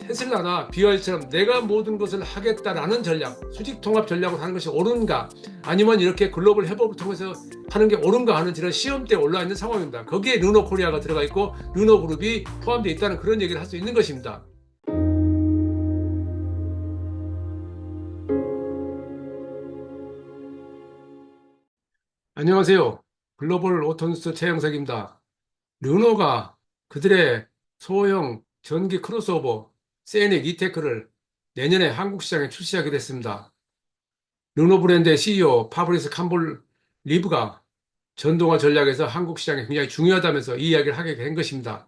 테슬라나 BYD처럼 내가 모든 것을 하겠다라는 전략, 수직 통합 전략을 하는 것이 옳은가, 아니면 이렇게 글로벌 협업을 통해서 하는 게 옳은가 하는 이런 시험대에 올라 있는 상황입니다. 거기에 르노 코리아가 들어가 있고 르노 그룹이 포함되어 있다는 그런 얘기를 할 수 있는 것입니다. 안녕하세요. 글로벌 오토뉴스 최영석입니다. 르노가 그들의 소형 전기 크로스오버 세닉 이테크를 내년에 한국 시장에 출시하게 됐습니다. 르노 브랜드의 CEO 파브리스 캄볼 리브가 전동화 전략에서 한국 시장에 굉장히 중요하다면서 이 이야기를 하게 된 것입니다.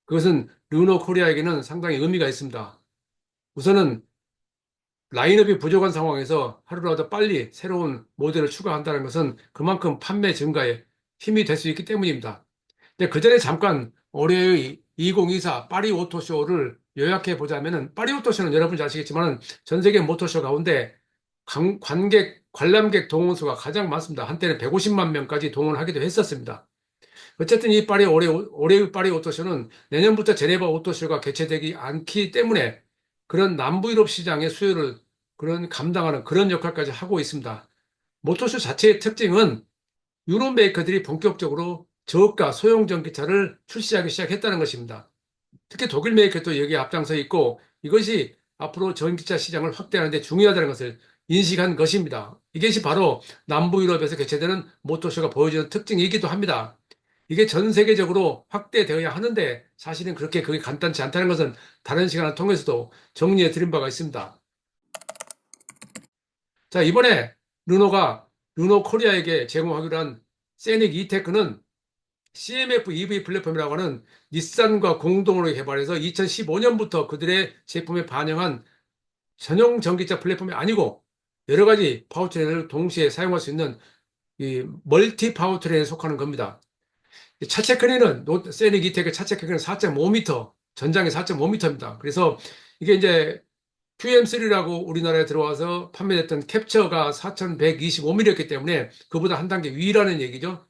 그것은 르노 코리아에게는 상당히 의미가 있습니다. 우선은 라인업이 부족한 상황에서 하루라도 빨리 새로운 모델을 추가한다는 것은 그만큼 판매 증가에 힘이 될 수 있기 때문입니다. 근데 그 전에 잠깐 올해의 2024 파리 오토쇼를 요약해 보자면은, 파리 오토쇼는 여러분이 아시겠지만 전 세계 모터쇼 가운데 관람객 동원수가 가장 많습니다. 한때는 150만 명까지 동원하기도 했었습니다. 어쨌든 이 올해의 파리 오토쇼는 내년부터 제네바 오토쇼가 개최되기 않기 때문에 그런 남부 유럽 시장의 수요를 감당하는 그런 역할까지 하고 있습니다. 모터쇼 자체의 특징은 유럽 메이커들이 본격적으로 저가 소형 전기차를 출시하기 시작했다는 것입니다. 특히 독일 메이커도 여기에 앞장서 있고 이것이 앞으로 전기차 시장을 확대하는 데 중요하다는 것을 인식한 것입니다. 이것이 바로 남부 유럽에서 개최되는 모터쇼가 보여주는 특징이기도 합니다. 이게 전 세계적으로 확대되어야 하는데 사실은 그렇게 그게 간단치 않다는 것은 다른 시간을 통해서도 정리해 드린 바가 있습니다. 자, 이번에 르노 코리아에게 제공하기로 한 세닉 이테크는 CMF EV 플랫폼이라고 하는 닛산과 공동으로 개발해서 2015년부터 그들의 제품에 반영한 전용 전기차 플랫폼이 아니고 여러 가지 파워트레인을 동시에 사용할 수 있는 이 멀티 파워트레인에 속하는 겁니다. 차체 크기는 세닉 이텍의 차체 크기는 4.5m, 전장이 4.5m입니다. 그래서 이게 이제 QM3라고 우리나라에 들어와서 판매됐던 캡처가 4125mm였기 때문에 그보다 한 단계 위라는 얘기죠.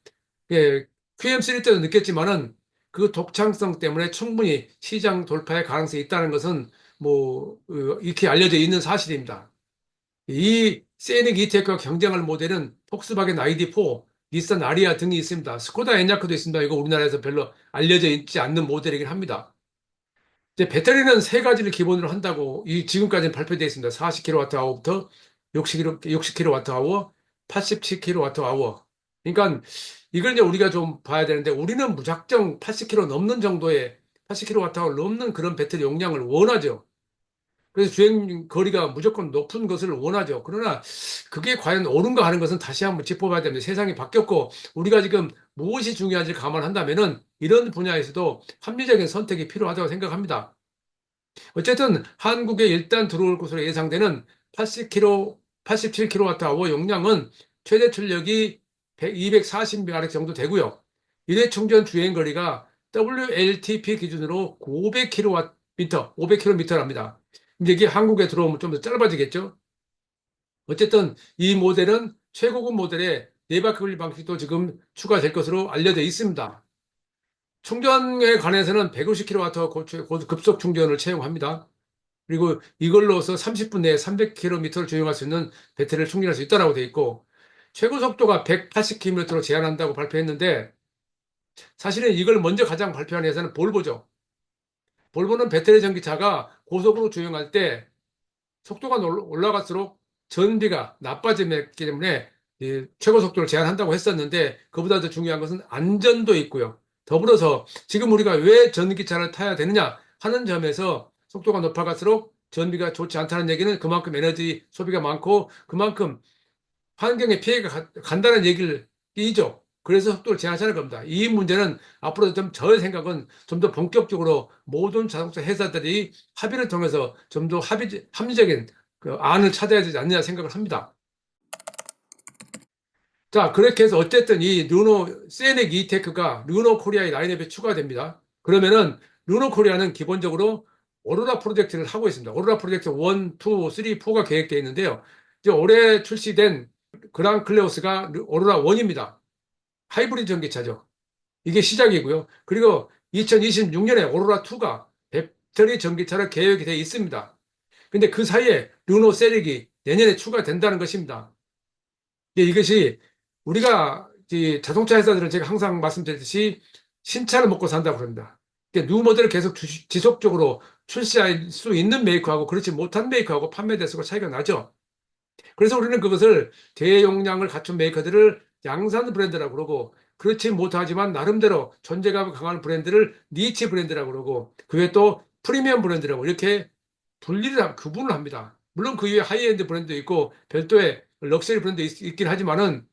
예, QM3 때도 느꼈지만은 그 독창성 때문에 충분히 시장 돌파의 가능성이 있다는 것은 이렇게 알려져 있는 사실입니다. 이 세닉 이테크와 경쟁할 모델은 폭스바겐 ID4, 닛산 아리아 등이 있습니다. 스코다 에냐크도 있습니다. 이거 우리나라에서 별로 알려져 있지 않는 모델이긴 합니다. 이제 배터리는 세 가지를 기본으로 한다고 지금까지는 발표되어 있습니다. 40kWh부터 60kWh, 87kWh. 그러니까 이걸 이제 우리가 좀 봐야 되는데 우리는 무작정 80kW 넘는 정도의 80kWh를 넘는 그런 배터리 용량을 원하죠. 그래서 주행 거리가 무조건 높은 것을 원하죠. 그러나 그게 과연 옳은가 하는 것은 다시 한번 짚어봐야 됩니다. 세상이 바뀌었고 우리가 지금 무엇이 중요한지 감안한다면은 이런 분야에서도 합리적인 선택이 필요하다고 생각합니다. 어쨌든 한국에 일단 들어올 것으로 예상되는 80kW, 87kWh 용량은 최대 출력이 240마력 정도 되고요. 일회 충전 주행 거리가 WLTP 기준으로 500km랍니다. 이제 이게 한국에 들어오면 좀 더 짧아지겠죠? 어쨌든 이 모델은 최고급 모델의 네바퀴 굴림 방식도 지금 추가될 것으로 알려져 있습니다. 충전에 관해서는 150kW 급속 충전을 채용합니다. 그리고 이걸로서 30분 내에 300km를 주행할 수 있는 배터리를 충전할 수 있다고 되어 있고 최고 속도가 180km로 제한한다고 발표했는데 사실은 이걸 먼저 가장 발표한 회사는 볼보죠. 볼보는 배터리 전기차가 고속으로 주행할 때 속도가 올라갈수록 전비가 나빠지기 때문에 최고 속도를 제한한다고 했었는데 그보다 더 중요한 것은 안전도 있고요. 더불어서 지금 우리가 왜 전기차를 타야 되느냐 하는 점에서 속도가 높아갈수록 전비가 좋지 않다는 얘기는 그만큼 에너지 소비가 많고 그만큼 환경에 피해가 간다는 얘기를 이죠. 그래서 속도를 제한하는 겁니다. 이 문제는 앞으로 좀 저의 생각은 좀 더 본격적으로 모든 자동차 회사들이 합의를 통해서 좀 더 합리적인 그 안을 찾아야 되지 않느냐 생각을 합니다. 자, 그렇게 해서 어쨌든 이 세넥 이테크가 르노 코리아의 라인업에 추가됩니다. 그러면은 르노 코리아는 기본적으로 오로라 프로젝트를 하고 있습니다. 오로라 프로젝트 1, 2, 3, 4가 계획되어 있는데요. 이제 올해 출시된 그랑 클레오스가 오로라 1입니다. 하이브리드 전기차죠. 이게 시작이고요. 그리고 2026년에 오로라 2가 배터리 전기차로 계획이 되어 있습니다. 근데 그 사이에 르노 세릭이 내년에 추가된다는 것입니다. 이것이 우리가 이 자동차 회사들은 제가 항상 말씀드렸듯이 신차를 먹고 산다고 그럽니다. 뉴 모델을 계속 지속적으로 출시할 수 있는 메이커하고 그렇지 못한 메이커하고 판매 대수가 차이가 나죠. 그래서 우리는 그것을 대용량을 갖춘 메이커들을 양산 브랜드라고 그러고 그렇지 못하지만 나름대로 존재감이 강한 브랜드를 니치 브랜드라고 그러고 그 외에 또 프리미엄 브랜드라고 이렇게 구분을 합니다. 물론 그 위에 하이엔드 브랜드 있고 별도의 럭셔리 브랜드 있긴 하지만은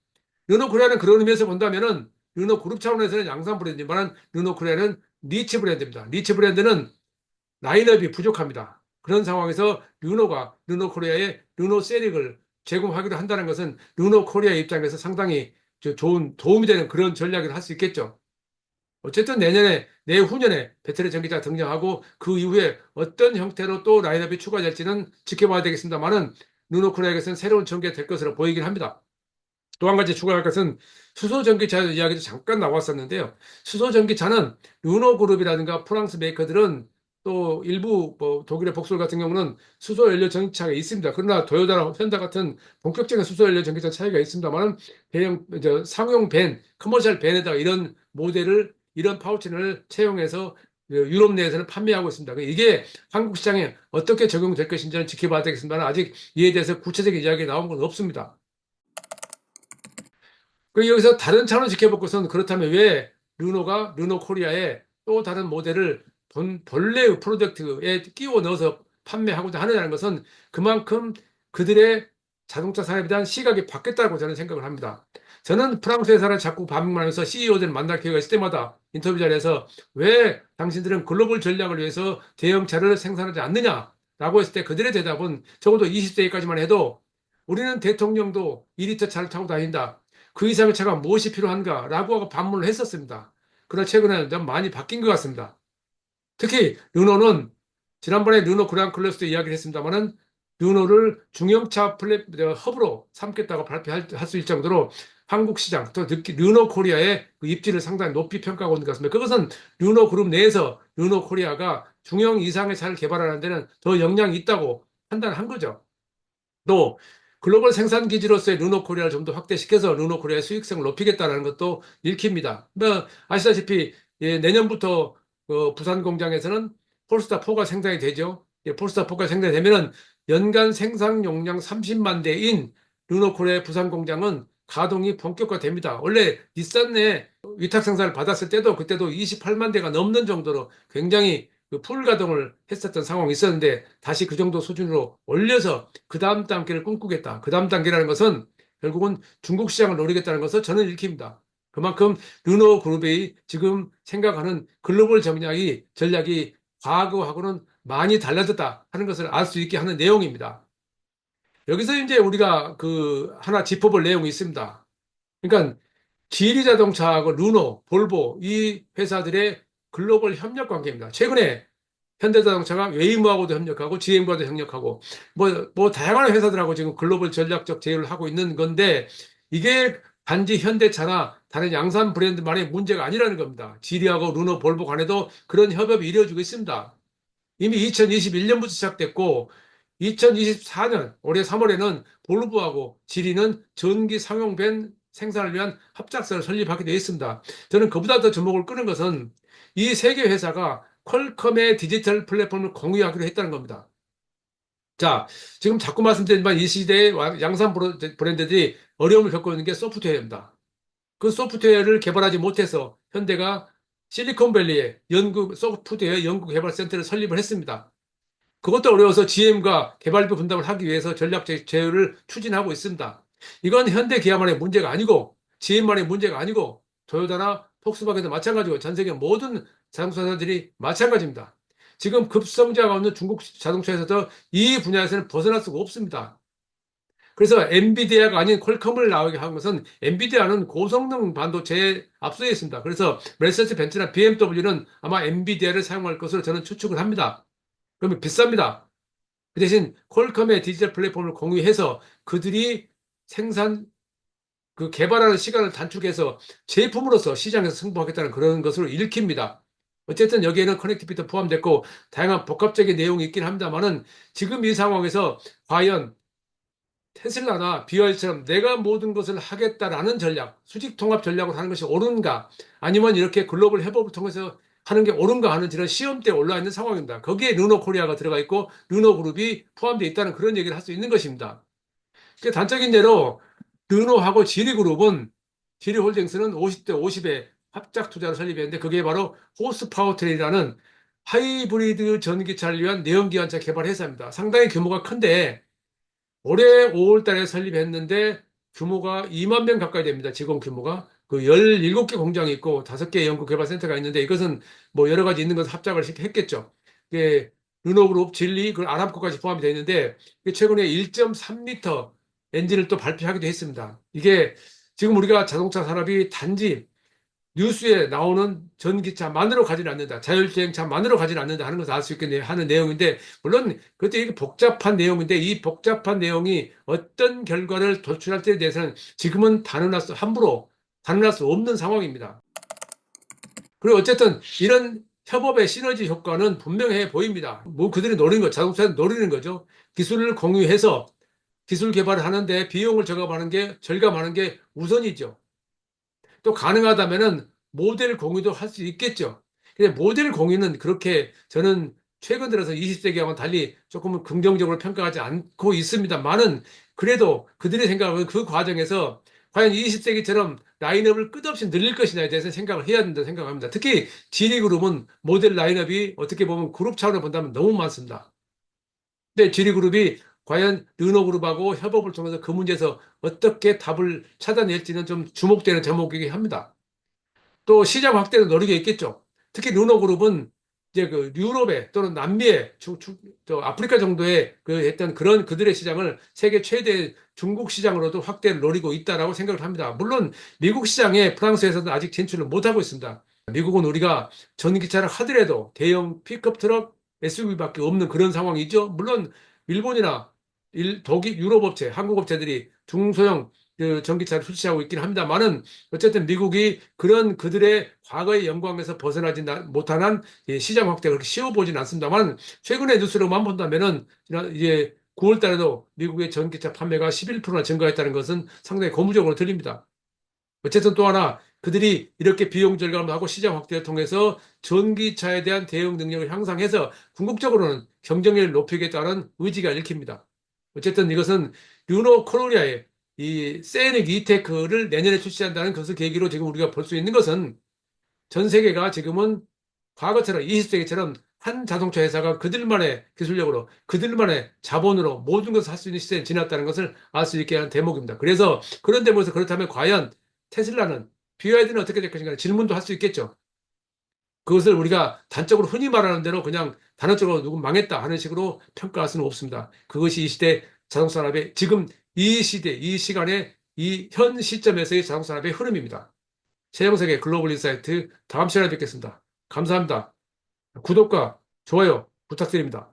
르노 코리아는 그런 의미에서 본다면은 르노 그룹 차원에서는 양산 브랜드지만 르노 코리아는 니치 브랜드입니다. 니치 브랜드는 라인업이 부족합니다. 그런 상황에서 르노 코리아의 르노 세릭을 제공하기로 한다는 것은 르노 코리아 입장에서 상당히 좋은 도움이 되는 그런 전략을 할 수 있겠죠. 어쨌든 내후년에 배터리 전기차 등장하고 그 이후에 어떤 형태로 또 라인업이 추가될지는 지켜봐야 되겠습니다만은 르노 코리아에서는 새로운 전개가 될 것으로 보이긴 합니다. 또 한 가지 추가할 것은 수소전기차 이야기도 잠깐 나왔었는데요. 수소전기차는 르노 그룹이라든가 프랑스 메이커들은 또 일부 뭐 독일의 복솔 같은 경우는 수소연료 전기차가 있습니다. 그러나 도요타나 현대 같은 본격적인 수소연료 전기차 차이가 있습니다만 대형 상용 밴, 커머셜 밴에다가 이런 모델을 이런 파워train을 채용해서 유럽 내에서는 판매하고 있습니다. 이게 한국 시장에 어떻게 적용될 것인지는 지켜봐야 되겠습니다만 아직 이에 대해서 구체적인 이야기 나온 건 없습니다. 여기서 다른 차원을 지켜볼 것은 그렇다면 왜 르노 코리아에 또 다른 모델을 본래의 프로젝트에 끼워 넣어서 판매하고자 하느냐는 것은 그만큼 그들의 자동차 산업에 대한 시각이 바뀌었다고 저는 생각을 합니다. 저는 프랑스 회사를 자꾸 방문하면서 CEO들을 만날 기회가 있을 때마다 인터뷰 자리에서 왜 당신들은 글로벌 전략을 위해서 대형차를 생산하지 않느냐라고 했을 때 그들의 대답은 적어도 20세기까지만 해도 우리는 대통령도 2리터 차를 타고 다닌다. 그 이상의 차가 무엇이 필요한가라고 하고 반문을 했었습니다. 그러나 최근에는 좀 많이 바뀐 것 같습니다. 특히 르노는 지난번에 르노 그랑 클래스도 이야기를 했습니다만은 르노를 중형차 허브로 삼겠다고 발표할 수 있을 정도로 한국 시장 또 르노 코리아의 그 입지를 상당히 높이 평가하고 있는 것 같습니다. 그것은 르노 그룹 내에서 르노 코리아가 중형 이상의 차를 개발하는 데는 더 역량이 있다고 판단한 거죠. 또 글로벌 생산 기지로서의 르노 코리아를 좀 더 확대시켜서 르노 코리아의 수익성을 높이겠다는 것도 읽힙니다. 뭐 아시다시피 내년부터 부산 공장에서는 폴스타 4가 생산이 되죠. 폴스타 4가 생산이 되면은 연간 생산 용량 30만 대인 르노 코리아의 부산 공장은 가동이 본격화됩니다. 원래 닛산 내 위탁 생산을 받았을 때도 그때도 28만 대가 넘는 정도로 굉장히 풀 가동을 했었던 상황이 있었는데 다시 그 정도 수준으로 올려서 그 다음 단계를 꿈꾸겠다. 그 다음 단계라는 것은 결국은 중국 시장을 노리겠다는 것을 저는 읽힙니다. 그만큼 르노 그룹이 지금 생각하는 글로벌 전략이 과거하고는 많이 달라졌다 하는 것을 알 수 있게 하는 내용입니다. 여기서 이제 우리가 그 하나 짚어볼 내용이 있습니다. 그러니까 지리 자동차하고 르노, 볼보 이 회사들의 글로벌 협력 관계입니다. 최근에 현대자동차가 웨이모하고도 협력하고 GM과도 협력하고 뭐 다양한 회사들하고 지금 글로벌 전략적 제휴를 하고 있는 건데 이게 단지 현대차나 다른 양산 브랜드만의 문제가 아니라는 겁니다. 지리하고 르노, 볼보 간에도 그런 협업이 이루어지고 있습니다. 이미 2021년부터 시작됐고 2024년 올해 3월에는 볼보하고 지리는 전기 상용밴 생산을 위한 합작사를 설립하게 되어 있습니다. 저는 그보다 더 주목을 끄는 것은 이 세 개 회사가 퀄컴의 디지털 플랫폼을 공유하기로 했다는 겁니다. 자, 지금 자꾸 말씀드리지만 이 시대의 양산 브랜드들이 어려움을 겪고 있는 게 소프트웨어입니다. 그 소프트웨어를 개발하지 못해서 현대가 실리콘밸리에 소프트웨어 연구 개발 센터를 설립을 했습니다. 그것도 어려워서 GM과 개발비 분담을 하기 위해서 전략 제휴를 추진하고 있습니다. 이건 현대 기아만의 문제가 아니고 GM만의 문제가 아니고 토요타나 폭스바겐도 마찬가지고 전 세계 모든 자동차 회사들이 마찬가지입니다. 지금 급성장하고 있는 중국 자동차 회사도 이 분야에서는 벗어날 수가 없습니다. 그래서 엔비디아가 아닌 퀄컴을 나오게 한 것은 엔비디아는 고성능 반도체에 앞서 있습니다. 그래서 메르세데스 벤츠나 BMW는 아마 엔비디아를 사용할 것으로 저는 추측을 합니다. 그러면 비쌉니다. 그 대신 퀄컴의 디지털 플랫폼을 공유해서 그들이 개발하는 시간을 단축해서 제품으로서 시장에서 승부하겠다는 그런 것으로 읽힙니다. 어쨌든 여기에는 커넥티비티도 포함됐고 다양한 복합적인 내용이 있긴 합니다만은 지금 이 상황에서 과연 테슬라나 BYD처럼 내가 모든 것을 하겠다라는 전략, 수직 통합 전략을 하는 것이 옳은가, 아니면 이렇게 글로벌 협업을 통해서 하는 게 옳은가 하는 이런 시험대에 올라 있는 상황입니다. 거기에 르노 코리아가 들어가 있고 르노 그룹이 포함되어 있다는 그런 얘기를 할 수 있는 것입니다. 그 단적인 예로 르노하고 지리그룹은 지리홀딩스는 50대 50에 합작 투자를 설립했는데 그게 바로 호스 파워트레인이라는 하이브리드 전기차를 위한 내연기관차 개발 회사입니다. 상당히 규모가 큰데 올해 5월 달에 설립했는데 규모가 2만 명 가까이 됩니다. 직원 규모가. 그 17개 공장이 있고 5개 연구개발센터가 있는데 이것은 뭐 여러 가지 있는 것을 합작을 했겠죠. 이게 르노그룹, 진리, 그 아람코까지 포함이 되어 있는데 최근에 1.3리터 엔진을 또 발표하기도 했습니다. 이게 지금 우리가 자동차 산업이 단지 뉴스에 나오는 전기차만으로 가지는 않는다. 자율주행차만으로 가지는 않는다 하는 것을 알 수 있게 하는 내용인데, 물론 그것도 이게 복잡한 내용인데, 이 복잡한 내용이 어떤 결과를 도출할 때에 대해서는 지금은 함부로 단언할 수 없는 상황입니다. 그리고 어쨌든 이런 협업의 시너지 효과는 분명해 보입니다. 뭐 그들이 노리는 거, 자동차는 노리는 거죠. 기술을 공유해서 기술 개발을 하는데 비용을 절감하는 게 우선이죠. 또 가능하다면은 모델 공유도 할 수 있겠죠. 근데 모델 공유는 그렇게 저는 최근 들어서 20세기와는 달리 조금은 긍정적으로 평가하지 않고 있습니다만은 그래도 그들의 생각은 그 과정에서 과연 20세기처럼 라인업을 끝없이 늘릴 것이냐에 대해서 생각을 해야 된다고 생각합니다. 특히 지리그룹은 모델 라인업이 어떻게 보면 그룹 차원으로 본다면 너무 많습니다. 근데 지리그룹이 과연 르노그룹하고 협업을 통해서 그 문제에서 어떻게 답을 찾아낼지는 좀 주목되는 제목이긴 합니다. 또 시장 확대도 노리게 있겠죠. 특히 르노그룹은 이제 그 유럽에 또는 남미에 또 아프리카 정도의 그 했던 그런 그들의 시장을 세계 최대 중국 시장으로도 확대를 노리고 있다라고 생각을 합니다. 물론 미국 시장에 프랑스에서는 아직 진출을 못하고 있습니다. 미국은 우리가 전기차를 하더라도 대형 픽업 트럭 SUV밖에 없는 그런 상황이죠. 물론 일본이나 독일, 유럽 업체, 한국 업체들이 중소형 그 전기차를 출시하고 있긴 합니다만은 어쨌든 미국이 그런 그들의 과거의 영광에서 벗어나지 못하는 시장 확대가 그렇게 쉬워 보진 않습니다만 최근의 뉴스로만 본다면은 이제 9월 달에도 미국의 전기차 판매가 11%나 증가했다는 것은 상당히 고무적으로 들립니다. 어쨌든 또 하나 그들이 이렇게 비용 절감을 하고 시장 확대를 통해서 전기차에 대한 대응 능력을 향상해서 궁극적으로는 경쟁력을 높이겠다는 의지가 읽힙니다. 어쨌든 이것은 르노 코리아의 이 세닉 이테크를 내년에 출시한다는 것을 계기로 지금 우리가 볼 수 있는 것은 전 세계가 지금은 과거처럼 20세기처럼 한 자동차 회사가 그들만의 기술력으로 그들만의 자본으로 모든 것을 할 수 있는 시대에 지났다는 것을 알 수 있게 하는 대목입니다. 그래서 그런 대목에서 그렇다면 과연 테슬라는 BYD는 어떻게 될 것인가 질문도 할 수 있겠죠. 그것을 우리가 단적으로 흔히 말하는 대로 그냥 단어적으로 누군 망했다 하는 식으로 평가할 수는 없습니다. 그것이 이 시대 자동차 산업의 지금 이 시대, 이 시간에 이 현 시점에서의 자동차 산업의 흐름입니다. 최영석의 글로벌 인사이트 다음 시간에 뵙겠습니다. 감사합니다. 구독과 좋아요 부탁드립니다.